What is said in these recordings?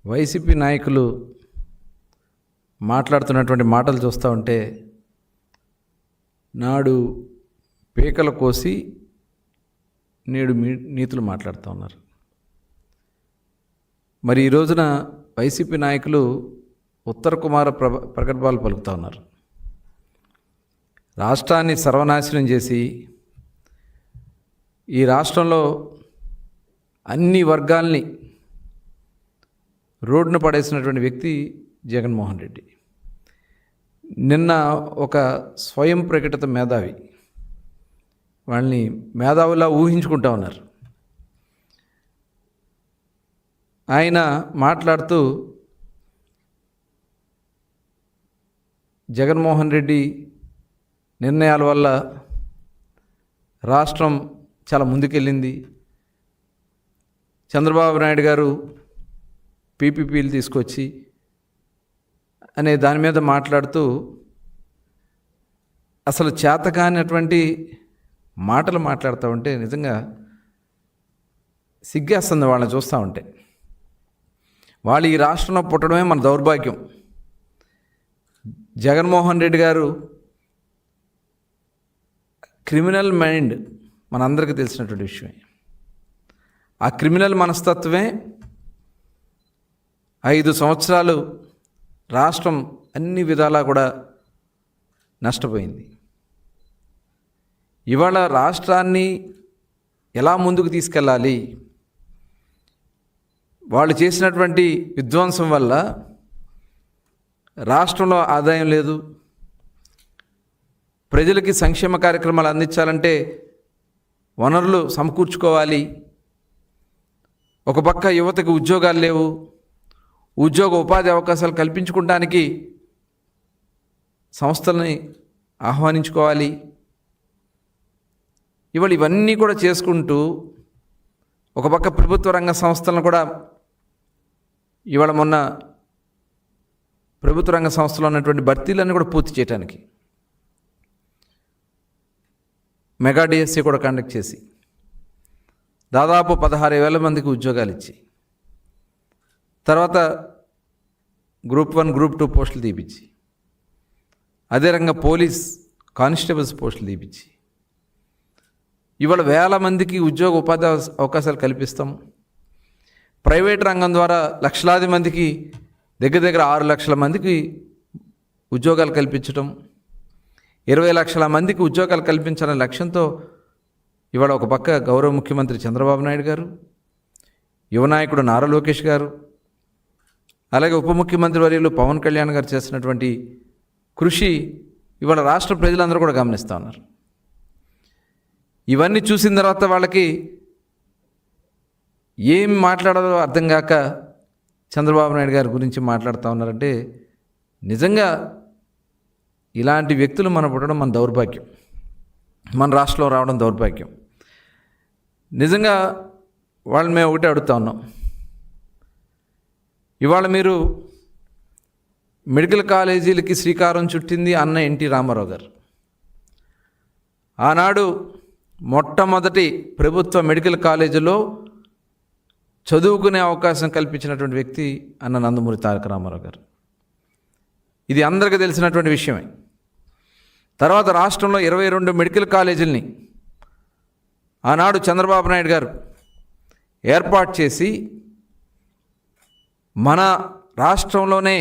YCP నాయకులు మాట్లాడుతున్నటువంటి మాటలు చూస్తూ ఉంటే నాడు పీకలు కోసి నేడు నీతులు మాట్లాడుతూ ఉన్నారు. మరి ఈ రోజున వైసీపీ నాయకులు ఉత్తర కుమార ప్రగల్భాలు పలుకుతూ ఉన్నారు. రాష్ట్రాన్ని సర్వనాశనం చేసి ఈ రాష్ట్రంలో అన్ని వర్గాల్ని రోడ్డున పడేసినటువంటి వ్యక్తి జగన్మోహన్ రెడ్డి. నిన్న ఒక స్వయం ప్రకటిత మేధావి, వాళ్ళని మేధావులా ఊహించుకుంటా ఉన్నారు. ఆయన మాట్లాడుతూ జగన్మోహన్ రెడ్డి నిర్ణయాల వల్ల రాష్ట్రం చాలా ముందుకెళ్ళింది, చంద్రబాబు నాయుడు గారు పీపీపీలు తీసుకొచ్చి అనే దాని మీద మాట్లాడుతూ అసలు చేతకానటువంటి మాటలు మాట్లాడుతూ ఉంటే నిజంగా సిగ్గేస్తుంది వాళ్ళని చూస్తూ ఉంటే. వాళ్ళు ఈ రాష్ట్రంలో పుట్టడమే మన దౌర్భాగ్యం. జగన్మోహన్ రెడ్డి గారు క్రిమినల్ మైండ్ మనందరికీ తెలిసినటువంటి విషయమే. ఆ క్రిమినల్ మనస్తత్వమే 5 సంవత్సరాలు రాష్ట్రం అన్ని విధాలా కూడా నష్టపోయింది. ఇవాళ రాష్ట్రాన్ని ఎలా ముందుకు తీసుకెళ్ళాలి, వాళ్ళు చేసినటువంటి విధ్వంసం వల్ల రాష్ట్రంలో ఆదాయం లేదు, ప్రజలకి సంక్షేమ కార్యక్రమాలు అందించాలంటే వనరులు సమకూర్చుకోవాలి, ఒక పక్క యువతకు ఉద్యోగాలు లేవు, ఉద్యోగ ఉపాధి అవకాశాలు కల్పించుకోవడానికి సంస్థలని ఆహ్వానించుకోవాలి. ఇవాళ ఇవన్నీ కూడా చేసుకుంటూ ఒక పక్క ప్రభుత్వ రంగ సంస్థలను కూడా ఇవాళ మొన్న ప్రభుత్వ రంగ సంస్థలో ఉన్నటువంటి భర్తీలన్నీ కూడా పూర్తి చేయడానికి మెగా డిఎస్సి కూడా కండక్ట్ చేసి దాదాపు 16,000 మందికి ఉద్యోగాలు ఇచ్చి, తర్వాత గ్రూప్ 1 గ్రూప్ 2 పోస్టులు తీపిచ్చి, అదే రంగా పోలీస్ కానిస్టేబుల్స్ పోస్టులు తీపిచ్చి ఇవాళ 1000 మందికి ఉద్యోగ ఉపాధి అవకాశాలు కల్పిస్తాం. ప్రైవేట్ రంగం ద్వారా లక్షలాది మందికి దగ్గర 6 లక్షల మందికి ఉద్యోగాలు కల్పించడం, 20 లక్షల మందికి ఉద్యోగాలు కల్పించాలనే లక్ష్యంతో ఇవాళ ఒక పక్క గౌరవ ముఖ్యమంత్రి చంద్రబాబు నాయుడు గారు, యువ నాయకుడు నారా లోకేష్ గారు, అలాగే ఉప ముఖ్యమంత్రి వర్యులు పవన్ కళ్యాణ్ గారు చేసినటువంటి కృషి ఇవాళ రాష్ట్ర ప్రజలందరూ కూడా గమనిస్తూ ఉన్నారు. ఇవన్నీ చూసిన తర్వాత వాళ్ళకి ఏం మాట్లాడాలో అర్థం కాక చంద్రబాబు నాయుడు గారి గురించి మాట్లాడుతూ ఉన్నారంటే నిజంగా ఇలాంటి వ్యక్తులు మన పుట్టడం మన దౌర్భాగ్యం, మన రాష్ట్రంలో రావడం దౌర్భాగ్యం. నిజంగా వాళ్ళు మేము ఒకటే అడుగుతా ఉన్నాం. ఇవాళ మీరు మెడికల్ కాలేజీలకి శ్రీకారం చుట్టింది అన్న ఎన్టీ రామారావు గారు. ఆనాడు మొట్టమొదటి ప్రభుత్వ మెడికల్ కాలేజీలో చదువుకునే అవకాశం కల్పించినటువంటి వ్యక్తి అన్న నందమూరి తారక రామారావు గారు. ఇది అందరికీ తెలిసినటువంటి విషయమే. తర్వాత రాష్ట్రంలో 22 మెడికల్ కాలేజీలని ఆనాడు చంద్రబాబు నాయుడు గారు ఏర్పాటు చేసి మన రాష్ట్రంలోనే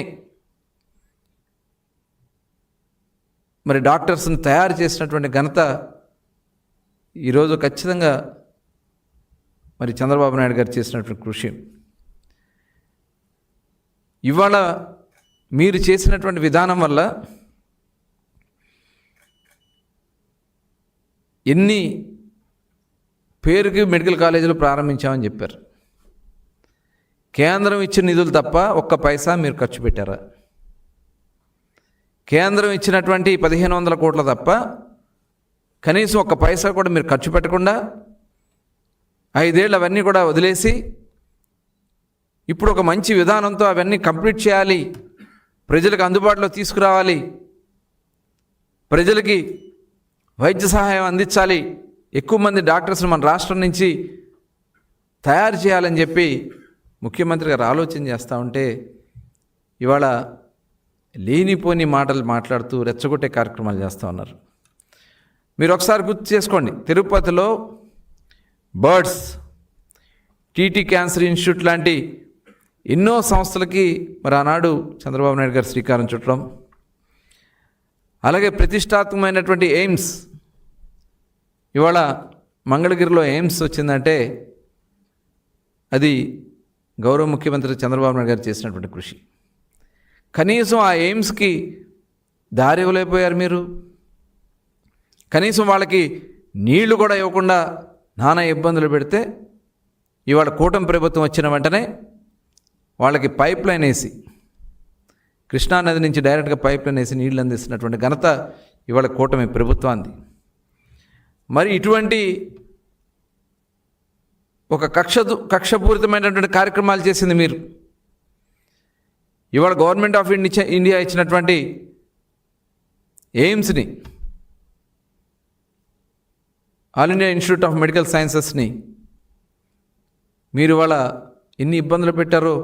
మరి డాక్టర్స్ని తయారు చేసినటువంటి ఘనత ఈరోజు ఖచ్చితంగా మరి చంద్రబాబు నాయుడు గారు చేసినటువంటి కృషి. ఇవాళ మీరు చేసినటువంటి విధానం వల్ల ఎన్ని పేరుకి మెడికల్ కాలేజీలు ప్రారంభించామని చెప్పారు. కేంద్రం ఇచ్చిన నిధులు తప్ప ఒక్క పైసా మీరు ఖర్చు పెట్టారా? కేంద్రం ఇచ్చినటువంటి 1,500 కోట్ల తప్ప కనీసం ఒక్క పైసా కూడా మీరు ఖర్చు పెట్టకుండా 5 ఏళ్ళు అవన్నీ కూడా వదిలేసి ఇప్పుడు ఒక మంచి విధానంతో అవన్నీ కంప్లీట్ చేయాలి, ప్రజలకు అందుబాటులో తీసుకురావాలి, ప్రజలకి వైద్య సహాయం అందించాలి, ఎక్కువ మంది డాక్టర్స్ని మన రాష్ట్రం నుంచి తయారు చేయాలని చెప్పి ముఖ్యమంత్రి గారు ఆలోచన చేస్తూ ఉంటే ఇవాళ లేనిపోని మాటలు మాట్లాడుతూ రెచ్చగొట్టే కార్యక్రమాలు చేస్తూ ఉన్నారు. మీరు ఒకసారి గుర్తు చేసుకోండి, తిరుపతిలో బర్డ్స్, టీటీ క్యాన్సర్ ఇన్స్టిట్యూట్ లాంటి ఎన్నో సంస్థలకి మరి ఆనాడు చంద్రబాబు నాయుడు గారు శ్రీకారం చుట్టడం, అలాగే ప్రతిష్టాత్మకమైనటువంటి ఎయిమ్స్, ఇవాళ మంగళగిరిలో ఎయిమ్స్ వచ్చిందంటే అది గౌరవ ముఖ్యమంత్రి చంద్రబాబు నాయుడు గారు చేసినటువంటి కృషి. కనీసం ఆ ఎయిమ్స్కి దారి ఇవ్వలేకపోయారు మీరు. కనీసం వాళ్ళకి నీళ్లు కూడా ఇవ్వకుండా నానా ఇబ్బందులు పెడితే ఇవాళ కూటమి ప్రభుత్వం వచ్చిన వెంటనే వాళ్ళకి పైప్ లైన్ వేసి, కృష్ణానది నుంచి డైరెక్ట్గా పైప్ లైన్ వేసి నీళ్లు అందిస్తున్నటువంటి ఘనత ఇవాళ కూటమి ప్రభుత్వాన్ని. మరి ఇటువంటి ఒక కక్షపూరితమైనటువంటి కార్యక్రమాలు చేసింది మీరు. ఇవాళ గవర్నమెంట్ ఆఫ్ ఇండియా ఇచ్చినటువంటి ఎయిమ్స్ని, all India institute of medical సైన్సెస్ని మీరు ఇవాళ ఎన్ని ఇబ్బందులు పెట్టారో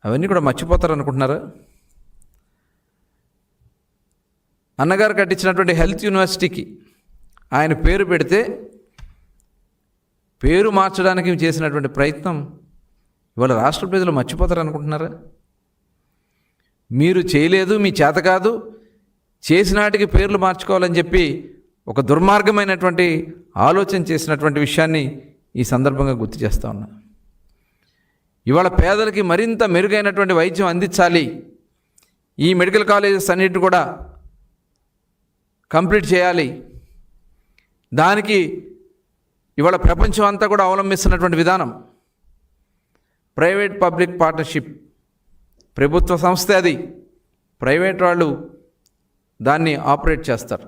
అవన్నీ కూడా మర్చిపోతారు అనుకుంటున్నారా? అన్నగారు కట్టించినటువంటి హెల్త్ యూనివర్సిటీకి ఆయన పేరు పెడితే పేరు మార్చడానికి చేసినటువంటి ప్రయత్నం ఇవాళ రాష్ట్ర ప్రజలు మర్చిపోతారు అనుకుంటున్నారా? మీరు చేయలేదు, మీ చేత కాదు, చేసినాటికి పేర్లు మార్చుకోవాలని చెప్పి ఒక దుర్మార్గమైనటువంటి ఆలోచన చేసినటువంటి విషయాన్ని ఈ సందర్భంగా గుర్తు చేస్తూ ఉన్నా. ఇవాళ పేదలకి మరింత మెరుగైనటువంటి వైద్యం అందించాలి, ఈ మెడికల్ కాలేజెస్ అన్నిటిని కూడా కంప్లీట్ చేయాలి, దానికి ఇవాళ ప్రపంచం అంతా కూడా అవలంబిస్తున్నటువంటి విధానం ప్రైవేట్ పబ్లిక్ పార్ట్నర్షిప్. ప్రభుత్వ సంస్థ అది, ప్రైవేట్ వాళ్ళు దాన్ని ఆపరేట్ చేస్తారు.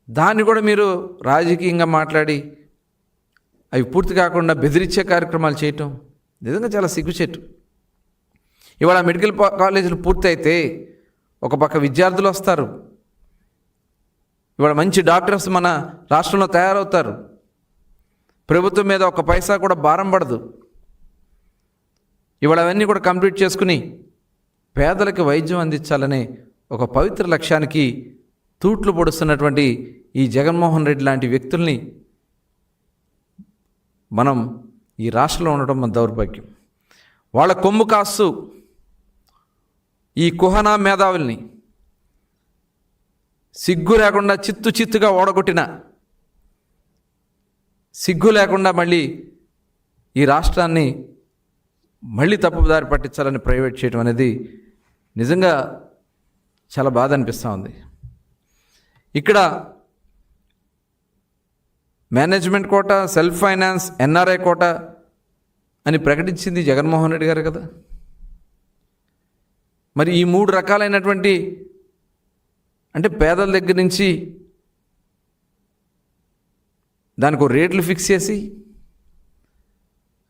దాన్ని కూడా మీరు రాజకీయంగా మాట్లాడి అవి పూర్తి కాకుండా బెదిరించే కార్యక్రమాలు చేయటం నిజంగా చాలా సిగ్గుచేటు. ఇవాళ మెడికల్ కాలేజీలు పూర్తయితే ఒక పక్క విద్యార్థులు వస్తారు, ఇవాళ మంచి డాక్టర్స్ మన రాష్ట్రంలో తయారవుతారు, ప్రభుత్వం మీద ఒక పైసా కూడా భారం పడదు. ఇవాళ అవన్నీ కూడా కంప్లీట్ చేసుకుని పేదలకు వైద్యం అందించాలనే ఒక పవిత్ర లక్ష్యానికి తూట్లు పొడుస్తున్నటువంటి ఈ జగన్మోహన్ రెడ్డి లాంటి వ్యక్తుల్ని మనం ఈ రాష్ట్రంలో ఉండటం మన దౌర్భాగ్యం. వాళ్ళ కొమ్ము కాస్తూ ఈ కుహనా మేధావుల్ని సిగ్గు లేకుండా చిత్తుగా ఓడగొట్టిన, సిగ్గు లేకుండా మళ్ళీ ఈ రాష్ట్రాన్ని మళ్ళీ తప్పుదారి పట్టించాలని ప్రైవేట్ చేయడం అనేది నిజంగా చాలా బాధ అనిపిస్తూ ఉంది. ఇక్కడ management quota, self finance, NRI quota అని ప్రకటించింది జగన్మోహన్ రెడ్డి గారు కదా. మరి ఈ 3 రకాలైనటువంటి, అంటే పేదల దగ్గర నుంచి దానికి రేట్లు ఫిక్స్ చేసి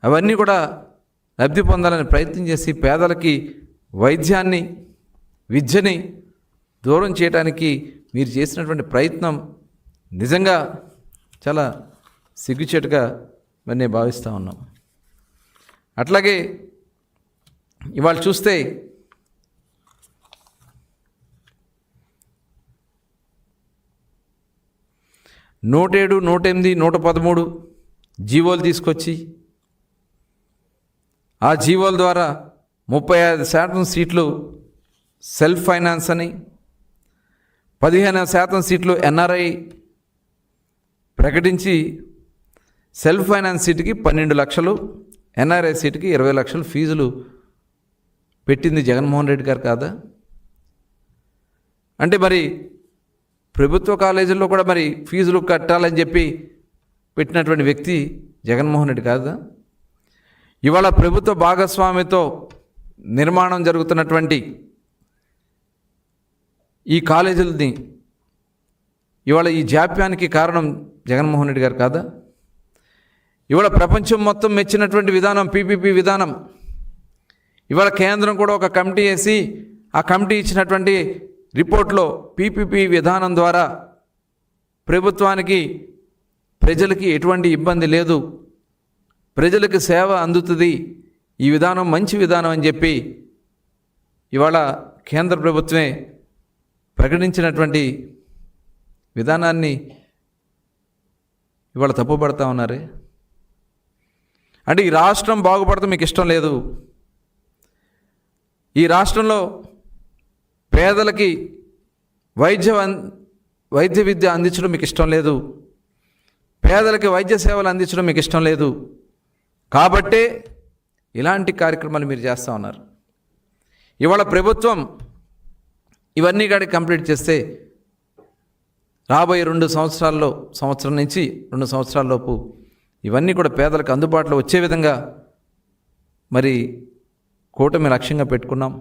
అవన్నీ కూడా లబ్ధి పొందాలని ప్రయత్నం చేసి పేదలకి వైద్యాన్ని, విద్యని దూరం చేయడానికి మీరు చేసినటువంటి ప్రయత్నం నిజంగా చాలా సిగ్గుచేటుగా మరి నేను భావిస్తూ ఉన్నాం. అట్లాగే ఇవాళ చూస్తే నూట 7, 108, 113 జీవోలు తీసుకొచ్చి ఆ జీవోల ద్వారా 35% సీట్లు సెల్ఫ్ ఫైనాన్స్ అని, 15% సీట్లు ఎన్ఆర్ఐ ప్రకటించి సెల్ఫ్ ఫైనాన్స్ సీటుకి 12 లక్షలు, ఎన్ఆర్ఐ సీటుకి 20 లక్షలు ఫీజులు పెట్టింది జగన్మోహన్ రెడ్డి గారు కాదా? అంటే మరి ప్రభుత్వ కాలేజీల్లో కూడా మరి ఫీజులు కట్టాలని చెప్పి పెట్టినటువంటి వ్యక్తి జగన్మోహన్ రెడ్డి కాదా? ఇవాళ ప్రభుత్వ భాగస్వామ్యంతో నిర్మాణం జరుగుతున్నటువంటి ఈ కాలేజీలని ఇవాళ ఈ జాప్యానికి కారణం జగన్మోహన్ రెడ్డి గారు కాదా? ఇవాళ ప్రపంచం మొత్తం మెచ్చినటువంటి విధానం పీపీపీ విధానం. ఇవాళ కేంద్రం కూడా ఒక కమిటీ వేసి ఆ కమిటీ ఇచ్చినటువంటి రిపోర్ట్లో పీపీపీ విధానం ద్వారా ప్రభుత్వానికి, ప్రజలకి ఎటువంటి ఇబ్బంది లేదు, ప్రజలకు సేవ అందుతుంది, ఈ విధానం మంచి విధానం అని చెప్పి ఇవాళ కేంద్ర ప్రభుత్వమే ప్రకటించినటువంటి విధానాన్ని ఇవాళ తప్పుపడతా ఉన్నారే. అంటే ఈ రాష్ట్రం బాగుపడటం మీకు ఇష్టం లేదు, ఈ రాష్ట్రంలో పేదలకి వైద్య విద్య అందించడం మీకు ఇష్టం లేదు, పేదలకి వైద్య సేవలు అందించడం మీకు ఇష్టం లేదు, కాబట్టే ఇలాంటి కార్యక్రమాలు మీరు చేస్తూ ఉన్నారు. ఇవాళ ప్రభుత్వం ఇవన్నీ కాడికి కంప్లీట్ చేస్తే రాబోయే సంవత్సరం నుంచి 2 సంవత్సరాల లోపు ఇవన్నీ కూడా పేదలకు అందుబాటులో వచ్చే విధంగా మరి కూటమి లక్ష్యంగా పెట్టుకున్నాం.